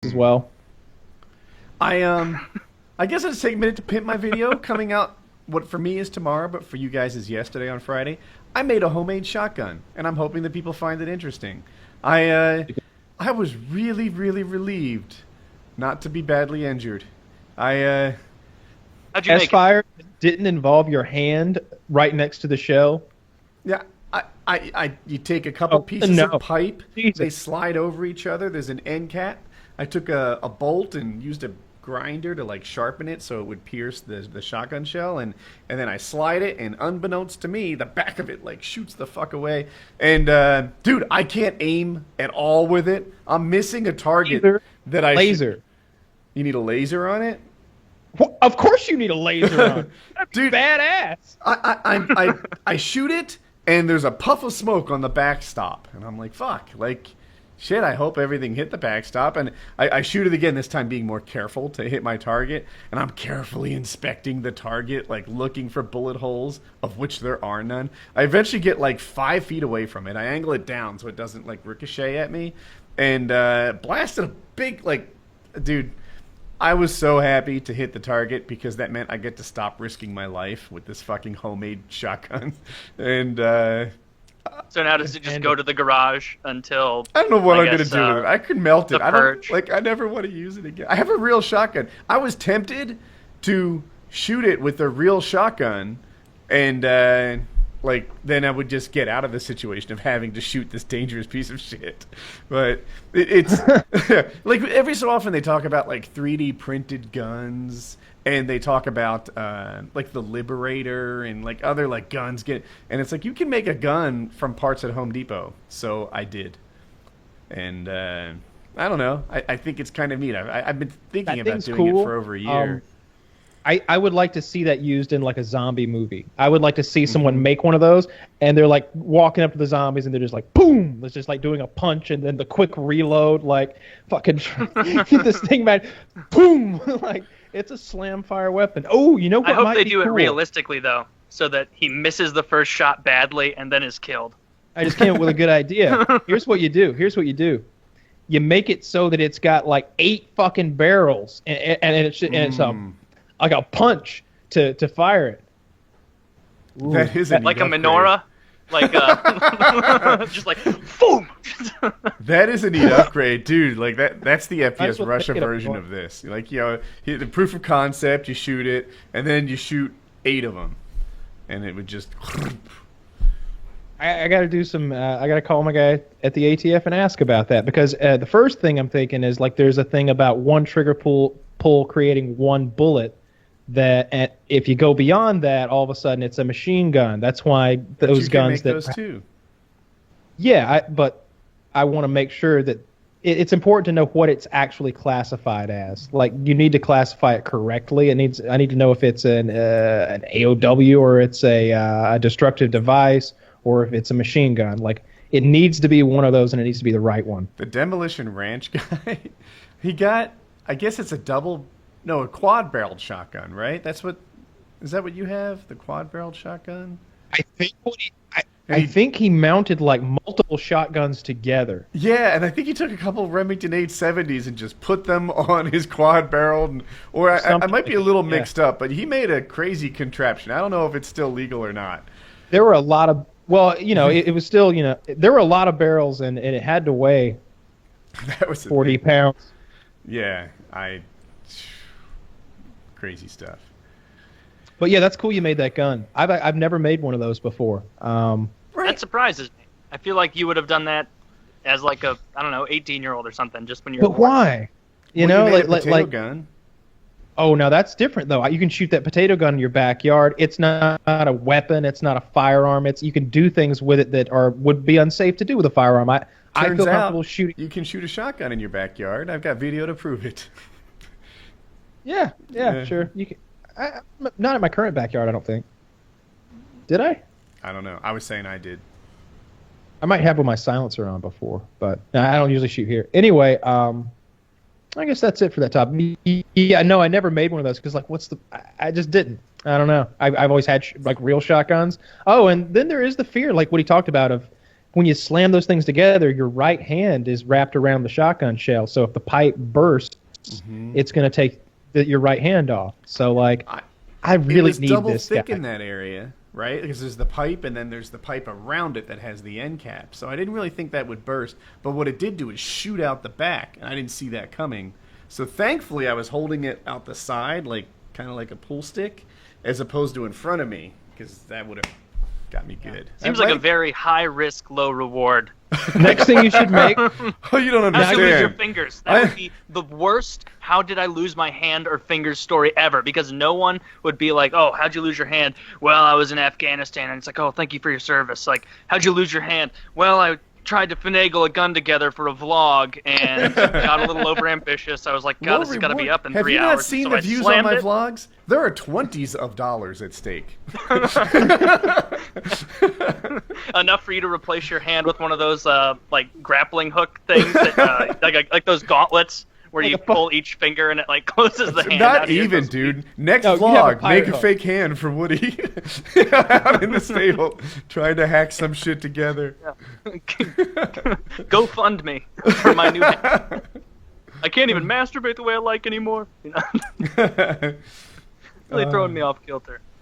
as well. I guess I'll just take a minute to pimp my video coming out. What for me is tomorrow, but for you guys is yesterday on Friday. I made a homemade shotgun, and I'm hoping that people find it interesting. I was really, really relieved not to be badly injured. I How'd you make it? S-Fire didn't involve your hand right next to the shell. Yeah, you take a couple pieces of pipe, Jesus. they slide over each other. There's an end cap. I took a bolt and used a grinder to like sharpen it so it would pierce the shotgun shell, and then I slide it, and unbeknownst to me, the back of it like shoots the fuck away. And dude, I can't aim at all with it. I'm missing a target that I laser. You need a laser on it? Well, of course you need a laser on. Dude, badass. I shoot it, and there's a puff of smoke on the backstop, and I'm like, fuck, like, shit, I hope everything hit the backstop. And I shoot it again, this time being more careful to hit my target, and I'm carefully inspecting the target, like looking for bullet holes, of which there are none. I eventually get like 5 feet away from it. I angle it down so it doesn't like ricochet at me, and blasted a big, like, dude, I was so happy to hit the target because that meant I get to stop risking my life with this fucking homemade shotgun. And So now does it just go to the garage until I don't know what I'm going to do with it. I could melt it. I never want to use it again. I have a real shotgun. I was tempted to shoot it with a real shotgun, and like then I would just get out of the situation of having to shoot this dangerous piece of shit. But it's like every so often they talk about like 3D printed guns, and they talk about like the Liberator and like other like guns and it's like you can make a gun from parts at Home Depot. So I did, and I don't know. I think it's kind of neat. I've been thinking about doing it for over a year. I would like to see that used in like a zombie movie. I would like to see someone make one of those, and they're like walking up to the zombies, and they're just like boom, it's just like doing a punch, and then the quick reload, like fucking get this thing back, boom, like it's a slam fire weapon. Oh, you know what? I hope might they be do it cool? realistically though, so that he misses the first shot badly and then is killed. I just came up with a good idea. Here's what you do. You make it so that it's got like 8 fucking barrels, and it's like a punch to fire it. Ooh. That is a like a upgrade. menorah, like just like boom. That is a neat upgrade, dude. Like that's the FPS well Russia take it version apart. of this. Like, you know, the proof of concept, you shoot it, and then you shoot 8 of them, and it would just. I got to do some. I got to call my guy at the ATF and ask about that, because the first thing I'm thinking is like there's a thing about one trigger pull creating one bullet. That if you go beyond that, all of a sudden it's a machine gun. That's why those guns those too. Yeah, but I want to make sure that it's important to know what it's actually classified as. Like, you need to classify it correctly. I need to know if it's an AOW, or it's a destructive device, or if it's a machine gun. Like, it needs to be one of those, and it needs to be the right one. The Demolition Ranch guy, he got, I guess it's a quad-barreled shotgun, right? Is that what you have? The quad-barreled shotgun? I think he mounted like multiple shotguns together. Yeah, and I think he took a couple of Remington 870s and just put them on his quad-barreled. Or I might be a little mixed up, but he made a crazy contraption. I don't know if it's still legal or not. There were a lot of, well, you know, it was still, you know, there were a lot of barrels, and it had to weigh that was 40 pounds. Yeah, crazy stuff. But yeah, that's cool you made that gun. I've never made one of those before. That surprises me. I feel like you would have done that as like a, I don't know, 18-year-old or something, just when you're. But why? You know, you made a potato like gun. Oh, now that's different though. You can shoot that potato gun in your backyard. It's not a weapon. It's not a firearm. You can do things with it that would be unsafe to do with a firearm. I feel comfortable shooting. You can shoot a shotgun in your backyard. I've got video to prove it. Yeah, sure. You can. Not in my current backyard, I don't think. Did I? I don't know. I was saying I did. I might have with my silencer on before, but I don't usually shoot here. Anyway, I guess that's it for that topic. Yeah, no, I never made one of those because, like, I just didn't. I don't know. I've always had like real shotguns. Oh, and then there is the fear, like what he talked about, of when you slam those things together, your right hand is wrapped around the shotgun shell. So if the pipe bursts, it's going to take your right hand off. So like, I really need double this thick guy. in that area, right? Because there's the pipe, and then there's the pipe around it that has the end cap. So I didn't really think that would burst. But what it did do is shoot out the back, and I didn't see that coming. So thankfully, I was holding it out the side, like kind of like a pool stick, as opposed to in front of me, because that would have got me good. Seems like a very high risk, low reward. Next thing you should make. Oh, you don't How'd you lose your understand. fingers? That would be the worst how did I lose my hand or fingers story ever, because no one would be like, oh, how'd you lose your hand? Well, I was in Afghanistan. And it's like, oh, thank you for your service. Like, how'd you lose your hand? Well, I tried to finagle a gun together for a vlog and got a little overambitious. I was like, God, this has got to be up in 3 hours. Have you not seen so the I views on slammed my it. vlogs? There are $20s of dollars at stake. Enough for you to replace your hand with one of those like grappling hook things, that, like those gauntlets where you pull each finger and it like closes the hand. Not out here, even, so dude. Next No, you have a vlog, pirate make a hook. fake hand for Woody out in the stable, trying to hack some shit together. Go fund me for my new hand. I can't even masturbate the way I like anymore. You know? Really throwing me off kilter.